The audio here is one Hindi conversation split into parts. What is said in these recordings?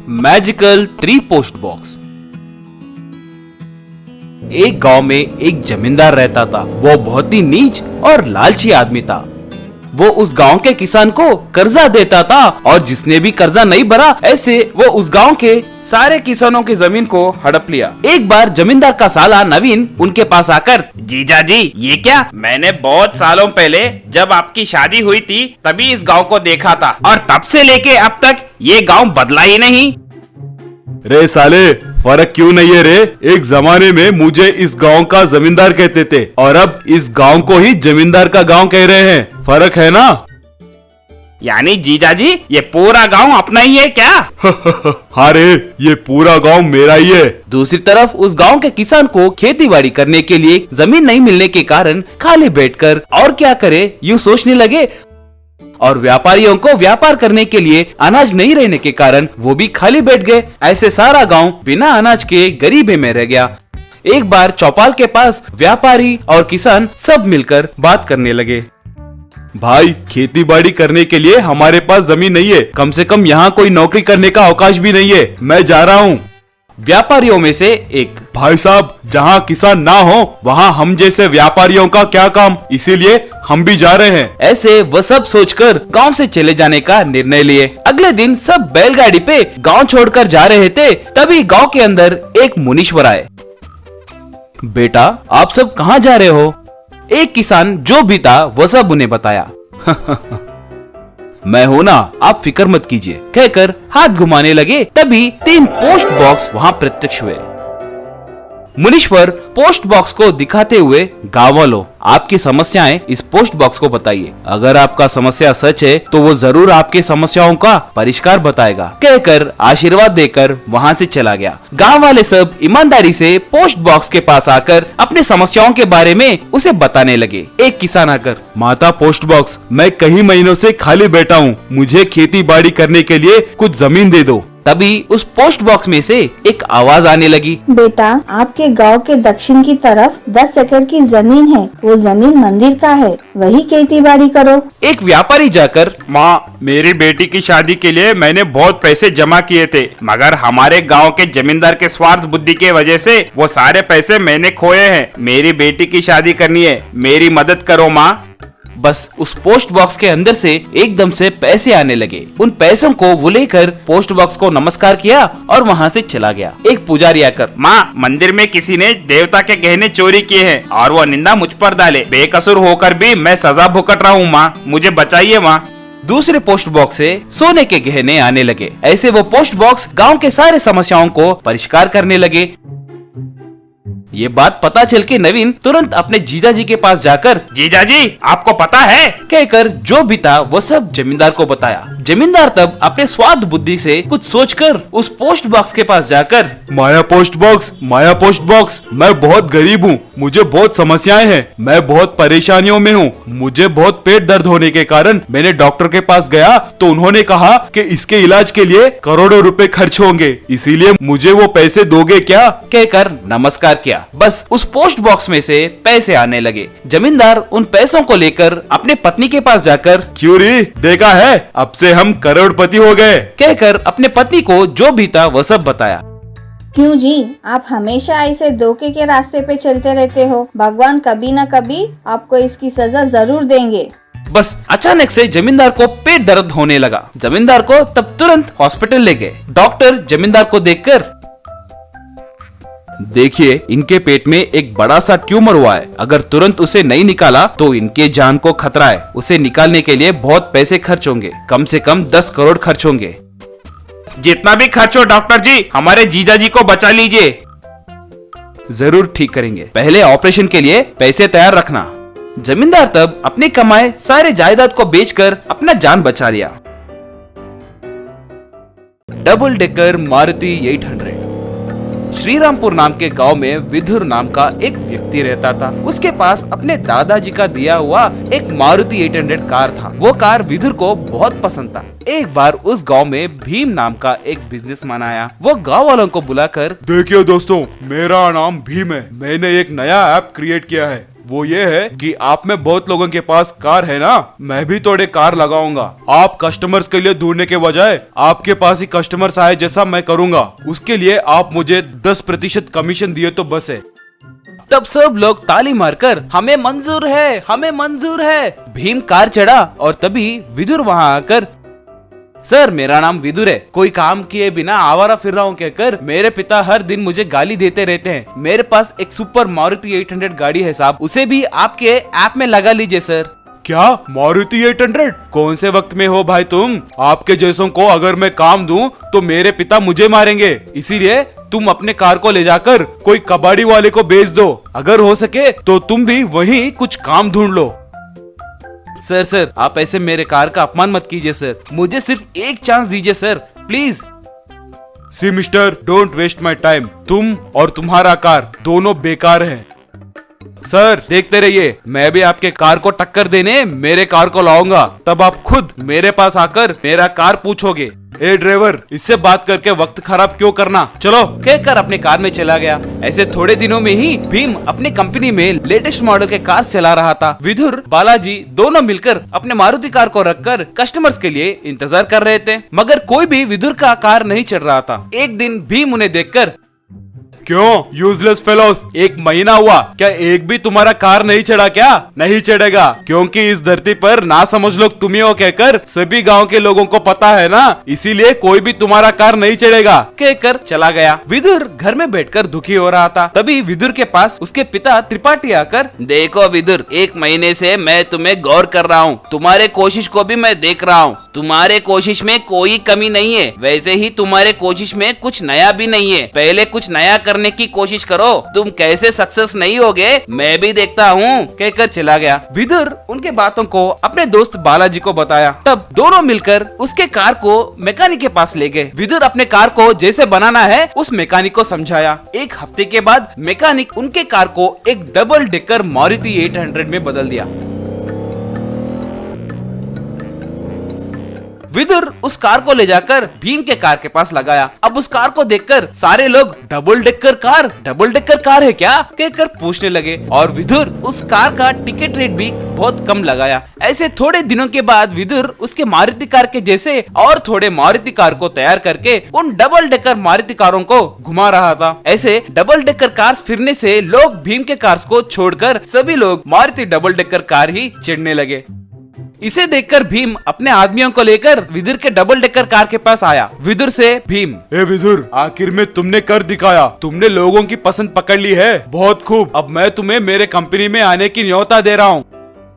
Magical 3 post box. एक गांव में एक जमींदार रहता था। वो बहुत ही नीच और लालची आदमी था। वो उस गांव के किसान को कर्जा देता था और जिसने भी कर्जा नहीं भरा, ऐसे वो उस गांव के सारे किसानों की जमीन को हड़प लिया। एक बार जमींदार का साला नवीन उनके पास आकर, जीजा जी ये क्या? मैंने बहुत सालों पहले जब आपकी शादी हुई थी तभी इस गांव को देखा था और तब से लेके अब तक ये गांव बदला ही नहीं। रे साले, फर्क क्यों नहीं है रे? एक जमाने में मुझे इस गांव का जमींदार कहते थे और अब इस गांव को ही जमींदार का गांव कह रहे हैं। फर्क है ना? यानी जीजा जी ये पूरा गांव अपना ही है क्या? हाँ रे, ये पूरा गांव मेरा ही है। दूसरी तरफ उस गांव के किसान को खेती बाड़ी करने के लिए जमीन नहीं मिलने के कारण खाली बैठकर और क्या करे यूँ सोचने लगे। और व्यापारियों को व्यापार करने के लिए अनाज नहीं रहने के कारण वो भी खाली बैठ गए। ऐसे सारा गांव बिना अनाज के गरीबी में रह गया। एक बार चौपाल के पास व्यापारी और किसान सब मिलकर बात करने लगे। भाई, खेती बाड़ी करने के लिए हमारे पास जमीन नहीं है, कम से कम यहाँ कोई नौकरी करने का अवकाश भी नहीं है। मैं जा रहा हूँ। व्यापारियों में से एक, भाई साहब, जहाँ किसान ना हो वहाँ हम जैसे व्यापारियों का क्या काम, इसीलिए हम भी जा रहे हैं। ऐसे वह सब सोचकर गांव से चले जाने का निर्णय लिए। अगले दिन सब बैलगाड़ी पे गांव छोड़कर जा रहे थे, तभी गांव के अंदर एक मुनीश्वर आए। बेटा, आप सब कहाँ जा रहे हो? एक किसान जो भी था वह सब उन्हें बताया। मैं हूं ना, आप फिक्र मत कीजिए, कहकर हाथ घुमाने लगे। तभी 3 पोस्ट बॉक्स वहां प्रत्यक्ष हुए। मुनीश्वर पोस्ट बॉक्स को दिखाते हुए, गाँव वालों, आपकी समस्याएं इस पोस्ट बॉक्स को बताइए। अगर आपका समस्या सच है तो वो जरूर आपकी समस्याओं का परिष्कार बताएगा, कहकर आशीर्वाद देकर वहां से चला गया। गांव वाले सब ईमानदारी से पोस्ट बॉक्स के पास आकर अपने समस्याओं के बारे में उसे बताने लगे। एक किसान आकर, माता पोस्ट बॉक्स, मैं कई महीनों से खाली बैठा हूँ, मुझे खेती बाड़ी करने के लिए कुछ जमीन दे दो। तभी उस पोस्ट बॉक्स में से एक आवाज आने लगी, बेटा, आपके गांव के दक्षिण की तरफ 10 एकड़ की जमीन है, वो जमीन मंदिर का है, वही खेती बाड़ी करो। एक व्यापारी जाकर, माँ, मेरी बेटी की शादी के लिए मैंने बहुत पैसे जमा किए थे, मगर हमारे गांव के जमींदार के स्वार्थ बुद्धि के वजह से वो सारे पैसे मैंने खोए हैं। मेरी बेटी की शादी करनी है, मेरी मदद करो माँ। बस उस पोस्ट बॉक्स के अंदर से एकदम से पैसे आने लगे। उन पैसों को वो लेकर पोस्ट बॉक्स को नमस्कार किया और वहाँ से चला गया। एक पुजारी आकर, माँ, मंदिर में किसी ने देवता के गहने चोरी किए हैं और वो निंदा मुझ पर डाले। बेकसूर होकर भी मैं सजा भुगत रहा हूँ माँ, मुझे बचाइए माँ। दूसरे पोस्ट बॉक्स से सोने के गहने आने लगे। ऐसे वो पोस्ट बॉक्स गांव के सारे समस्याओं को परिष्कार करने लगे। ये बात पता चल के नवीन तुरंत अपने जीजा जी के पास जाकर, जीजा जी आपको पता है, कहकर जो भी था वो सब जमींदार को बताया। जमींदार तब अपने स्वार्थ बुद्धि से कुछ सोचकर उस पोस्ट बॉक्स के पास जाकर, माया पोस्ट बॉक्स, माया पोस्ट बॉक्स, मैं बहुत गरीब हूँ, मुझे बहुत समस्याएं हैं, मैं बहुत परेशानियों में हूँ। मुझे बहुत पेट दर्द होने के कारण मैंने डॉक्टर के पास गया तो उन्होंने कहा कि इसके इलाज के लिए करोड़ों रुपए खर्च होंगे, इसीलिए मुझे वो पैसे दोगे क्या, कहकर नमस्कार किया। बस उस पोस्ट बॉक्स में से पैसे आने लगे। जमींदार उन पैसों को लेकर अपने पत्नी के पास जाकर, क्यों री, देखा है, अब से हम करोड़पति हो गए, कहकर अपने पत्नी को जो भी था वह सब बताया। क्यों जी, आप हमेशा ऐसे धोखे के रास्ते पे चलते रहते हो? भगवान कभी न कभी आपको इसकी सजा जरूर देंगे। बस अचानक से जमींदार को पेट दर्द होने लगा। जमींदार को तब तुरंत हॉस्पिटल ले गए। डॉक्टर जमींदार को देखकर, देखिए, इनके पेट में एक बड़ा सा ट्यूमर हुआ है, अगर तुरंत उसे नहीं निकाला तो इनके जान को खतरा है। उसे निकालने के लिए बहुत पैसे खर्च होंगे, कम से कम 10 करोड़ खर्च होंगे। जितना भी खर्च हो डॉक्टर जी, हमारे जीजा जी को बचा लीजिए। जरूर ठीक करेंगे, पहले ऑपरेशन के लिए पैसे तैयार रखना। जमींदार तब अपने कमाए सारे जायदाद को बेचकर अपना जान बचा लिया। Double decker Maruti 800। श्रीरामपुर नाम के गांव में विधुर नाम का एक व्यक्ति रहता था। उसके पास अपने दादाजी का दिया हुआ एक मारुति 800 कार था। वो कार विधुर को बहुत पसंद था। एक बार उस गांव में भीम नाम का एक बिजनेसमैन आया। वो गांव वालों को बुलाकर, देखिए दोस्तों, मेरा नाम भीम है, मैंने एक नया ऐप क्रिएट किया है। वो ये है कि आप में बहुत लोगों के पास कार है ना, मैं भी थोड़े कार लगाऊंगा। आप कस्टमर्स के लिए ढूंढने के बजाय आपके पास ही कस्टमर्स आए जैसा मैं करूंगा। उसके लिए आप मुझे 10% कमीशन दिए तो बस है। तब सब लोग ताली मारकर हमें मंजूर है, हमें मंजूर है। भीम कार चढ़ा और तभी विदुर वहां आकर, सर मेरा नाम विदुर है, कोई काम किए बिना आवारा फिर रहा हूँ कहकर मेरे पिता हर दिन मुझे गाली देते रहते हैं। मेरे पास एक सुपर मारुति 800 गाड़ी है साहब, उसे भी आपके ऐप में लगा लीजिए सर। क्या मारुति 800? कौन से वक्त में हो भाई तुम? आपके जैसों को अगर मैं काम दूं तो मेरे पिता मुझे मारेंगे, इसीलिए तुम अपने कार को ले जाकर कोई कबाड़ी वाले को बेच दो। अगर हो सके तो तुम भी वहीं कुछ काम ढूंढ लो। सर आप ऐसे मेरे कार का अपमान मत कीजिए सर, मुझे सिर्फ एक चांस दीजिए sir please. See mister, don't waste my time. तुम और तुम्हारा कार दोनों बेकार हैं। सर देखते रहिए, मैं भी आपके कार को टक्कर देने मेरे कार को लाऊंगा, तब आप खुद मेरे पास आकर मेरा कार पूछोगे। ए ड्राइवर, इससे बात करके वक्त खराब क्यों करना, चलो। कहकर अपने कार में चला गया। ऐसे थोड़े दिनों में ही भीम अपनी कंपनी में लेटेस्ट मॉडल के कार चला रहा था। विदुर, बालाजी दोनों मिलकर अपने मारुति कार को रखकर कस्टमर्स के लिए इंतजार कर रहे थे, मगर कोई भी विदुर का कार नहीं चढ़ रहा था। एक दिन भीम उन्हें देखकर, क्यों यूजलेस फेलोस, 1 महीना हुआ, क्या एक भी तुम्हारा कार नहीं चढ़ा क्या? नहीं चढ़ेगा, क्योंकि इस धरती पर ना समझ लोग तुम्ही हो कहकर सभी गांव के लोगों को पता है ना, इसीलिए कोई भी तुम्हारा कार नहीं चढ़ेगा कहकर चला गया। विदुर घर में बैठकर दुखी हो रहा था। तभी विदुर के पास उसके पिता त्रिपाठी आकर, देखो विदुर, 1 महीने से मैं तुम्हें गौर कर रहा हूँ, तुम्हारे कोशिश को भी मैं देख रहा हूँ, तुम्हारे कोशिश में कोई कमी नहीं है, वैसे ही तुम्हारे कोशिश में कुछ नया भी नहीं है। पहले कुछ नया करने की कोशिश करो, तुम कैसे सक्सेस नहीं होगे मैं भी देखता हूँ कहकर चला गया। विदुर उनके बातों को अपने दोस्त बालाजी को बताया। तब दोनों मिलकर उसके कार को मैकेनिक के पास ले गए। विदुर अपने कार को जैसे बनाना है उस मैकेनिक को समझाया। 1 हफ्ते के बाद मैकेनिक उनके कार को एक डबल डेकर मारुति 800 में बदल दिया। विदुर उस कार को ले जाकर भीम के कार के पास लगाया। अब उस कार को देखकर सारे लोग डबल डेकर कार है क्या कहकर पूछने लगे, और विदुर उस कार का टिकट रेट भी बहुत कम लगाया। ऐसे थोड़े दिनों के बाद विदुर उसके मारुति कार के जैसे और थोड़े मारुति कार को तैयार करके उन डबल डेकर मारुति कारों को घुमा रहा था। ऐसे डबल डेकर कार्स फिरने से लोग भीम के कार्स को छोड़कर सभी लोग मारुति डबल डेकर कार ही चढ़ने लगे। इसे देखकर भीम अपने आदमियों को लेकर विदुर के डबल डेकर कार के पास आया। विदुर से भीम, ए विदुर, आखिर में तुमने कर दिखाया, तुमने लोगों की पसंद पकड़ ली है, बहुत खूब। अब मैं तुम्हें मेरे कंपनी में आने की न्योता दे रहा हूँ।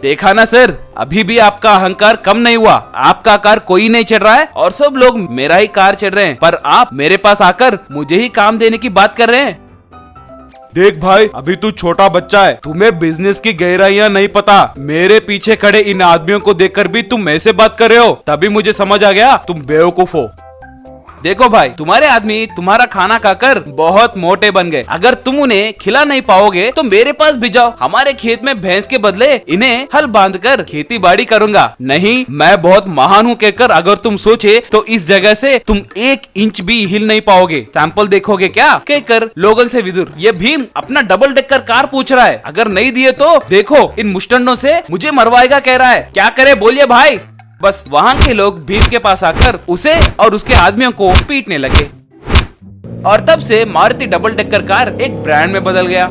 देखा ना सर, अभी भी आपका अहंकार कम नहीं हुआ। आपका कार कोई नहीं चढ़ रहा है और सब लोग मेरा ही कार चढ़ रहे हैं, पर आप मेरे पास आकर मुझे ही काम देने की बात कर रहे हैं। देख भाई, अभी तू छोटा बच्चा है, तुम्हें बिजनेस की गहराइयां नहीं पता। मेरे पीछे खड़े इन आदमियों को देखकर भी तुम ऐसे बात कर रहे हो, तभी मुझे समझ आ गया तुम बेवकूफ हो। देखो भाई, तुम्हारे आदमी तुम्हारा खाना खाकर बहुत मोटे बन गए। अगर तुम उन्हें खिला नहीं पाओगे तो मेरे पास भी जाओ, हमारे खेत में भैंस के बदले इन्हें हल बांधकर खेती बाड़ी करूंगा। नहीं, मैं बहुत महान हूँ कहकर अगर तुम सोचे तो इस जगह से तुम 1 इंच भी हिल नहीं पाओगे। सैंपल देखोगे क्या कहकर लोगन से विदुर, ये भीम अपना डबल डेकर कार पूछ रहा है, अगर नहीं दिए तो देखो इन मुस्टंडों से मुझे मरवाएगा कह रहा है, क्या करे बोलिए भाई। बस वहां के लोग भीम के पास आकर उसे और उसके आदमियों को पीटने लगे और तब से मारुति डबल डेकर कार एक ब्रांड में बदल गया।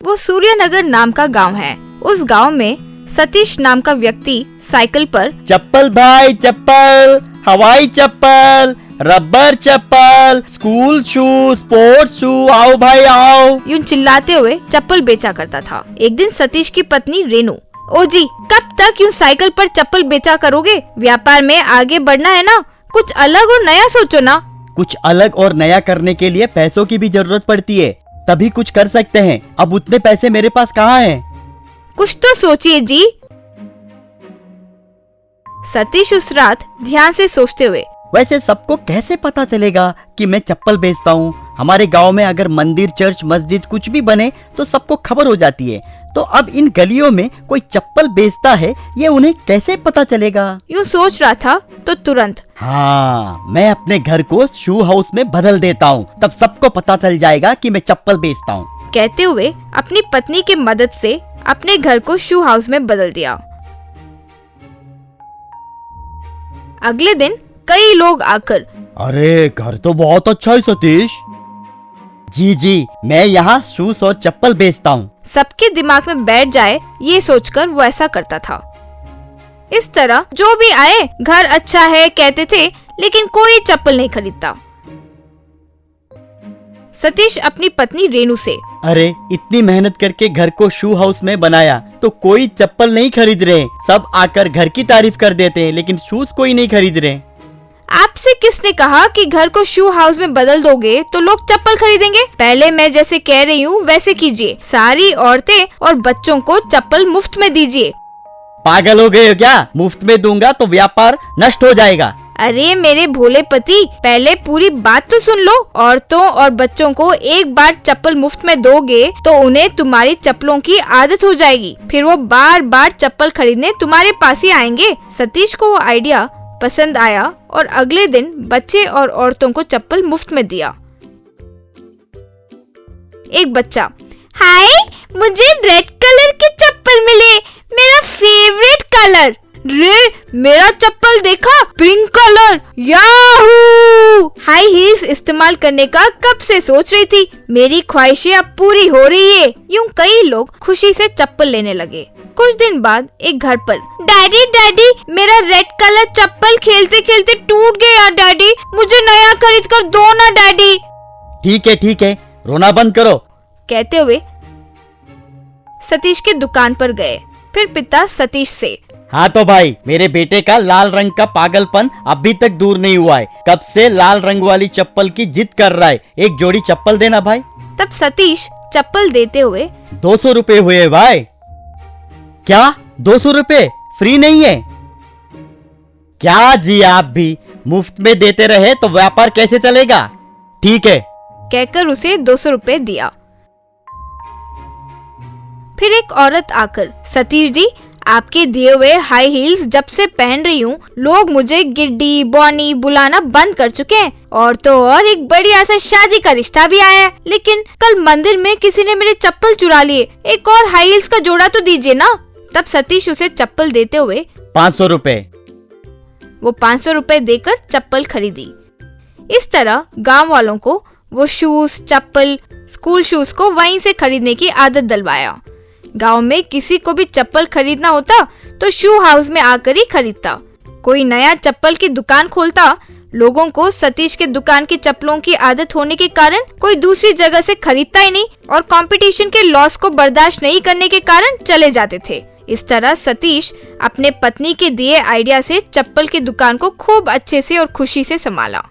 वो सूर्यनगर नाम का गांव है। उस गांव में सतीश नाम का व्यक्ति साइकिल पर चप्पल भाई चप्पल, हवाई चप्पल, रबर चप्पल, स्कूल शू, स्पोर्ट्स शू, आओ भाई आओ, यूं चिल्लाते हुए चप्पल बेचा करता था। एक दिन सतीश की पत्नी रेनू, ओ जी, कब तक यूं साइकिल पर चप्पल बेचा करोगे? व्यापार में आगे बढ़ना है ना, कुछ अलग और नया सोचो ना। कुछ अलग और नया करने के लिए पैसों की भी जरूरत पड़ती है, तभी कुछ कर सकते हैं। अब उतने पैसे मेरे पास कहाँ हैं? कुछ तो सोचिए जी। सतीश उस रात ध्यान से सोचते हुए, वैसे सबको कैसे पता चलेगा कि मैं चप्पल बेचता हूँ? हमारे गांव में अगर मंदिर, चर्च, मस्जिद कुछ भी बने तो सबको खबर हो जाती है, तो अब इन गलियों में कोई चप्पल बेचता है, ये उन्हें कैसे पता चलेगा? यूं सोच रहा था तो तुरंत, हाँ, मैं अपने घर को शू हाउस में बदल देता हूँ, तब सबको पता चल जाएगा कि मैं चप्पल बेचता हूँ। कहते हुए अपनी पत्नी की मदद से अपने घर को शू हाउस में बदल दिया। अगले दिन कई लोग आकर, अरे घर तो बहुत अच्छा है सतीश। जी मैं यहाँ शूज और चप्पल बेचता हूँ। सबके दिमाग में बैठ जाए ये सोचकर वो ऐसा करता था। इस तरह जो भी आए घर अच्छा है कहते थे, लेकिन कोई चप्पल नहीं खरीदता। सतीश अपनी पत्नी रेनू से, अरे इतनी मेहनत करके घर को शू हाउस में बनाया तो कोई चप्पल नहीं खरीद रहे। सब आकर घर की तारीफ कर देते हैं, लेकिन शूज कोई नहीं खरीद रहे। आपसे किसने कहा कि घर को शू हाउस में बदल दोगे तो लोग चप्पल खरीदेंगे? पहले मैं जैसे कह रही हूँ वैसे कीजिए। सारी औरतें और बच्चों को चप्पल मुफ्त में दीजिए। पागल हो गए हो क्या? मुफ्त में दूंगा तो व्यापार नष्ट हो जाएगा। अरे मेरे भोले पति, पहले पूरी बात तो सुन लो। औरतों और बच्चों को एक बार चप्पल मुफ्त में दोगे तो उन्हें तुम्हारी चप्पलों की आदत हो जाएगी। फिर वो बार बार चप्पल खरीदने तुम्हारे पास ही आएंगे। सतीश को वो आइडिया पसंद आया और अगले दिन बच्चे और औरतों को चप्पल मुफ्त में दिया। एक बच्चा, हाय मुझे रेड कलर की चप्पल मिले, मेरा फेवरेट कलर। रे मेरा चप्पल देखा, pink colour, Yahoo! High heels इस्तेमाल करने का कब से सोच रही थी, मेरी ख्वाहिशें अब पूरी हो रही है। यूं कई लोग खुशी से चप्पल लेने लगे। कुछ दिन बाद एक घर पर, डैडी मेरा रेड कलर चप्पल खेलते खेलते टूट गया डैडी, मुझे नया खरीद कर दो ना डैडी। ठीक है रोना बंद करो, कहते हुए सतीश की दुकान पर गए। फिर पिता सतीश से, हाँ तो भाई मेरे बेटे का लाल रंग का पागलपन अभी तक दूर नहीं हुआ है। कब से लाल रंग वाली चप्पल की जिद कर रहा है, एक जोड़ी चप्पल देना भाई। तब सतीश चप्पल देते हुए, 200 रुपए हुए भाई। क्या 200 रुपए फ्री नहीं है? क्या जी आप भी मुफ्त में देते रहे तो व्यापार कैसे चलेगा? ठीक है, कहकर उसे 200 रुपए दिया। फिर एक औरत आकर, सतीश जी आपके दिए हुए हाई हील्स जब से पहन रही हूँ, लोग मुझे गिड्डी बॉनी बुलाना बंद कर चुके हैं। और तो और एक बढ़िया सा शादी का रिश्ता भी आया है, लेकिन कल मंदिर में किसी ने मेरे चप्पल चुरा लिए, एक और हाई हील्स का जोड़ा तो दीजिए ना। तब सतीश उसे चप्पल देते हुए, 500 रुपए। वो 500 रुपए देकर चप्पल खरीदी। इस तरह गांव वालों को वो शूज, चप्पल, स्कूल शूज को वहीं से खरीदने की आदत डलवाया। गांव में किसी को भी चप्पल खरीदना होता तो शू हाउस में आकर ही खरीदता। कोई नया चप्पल की दुकान खोलता, लोगों को सतीश के दुकान की चप्पलों की आदत होने के कारण कोई दूसरी जगह से खरीदता ही नहीं और कंपटीशन के लॉस को बर्दाश्त नहीं करने के कारण चले जाते थे। इस तरह सतीश अपने पत्नी के दिए आइडिया से चप्पल की दुकान को खूब अच्छे से और खुशी से संभाला।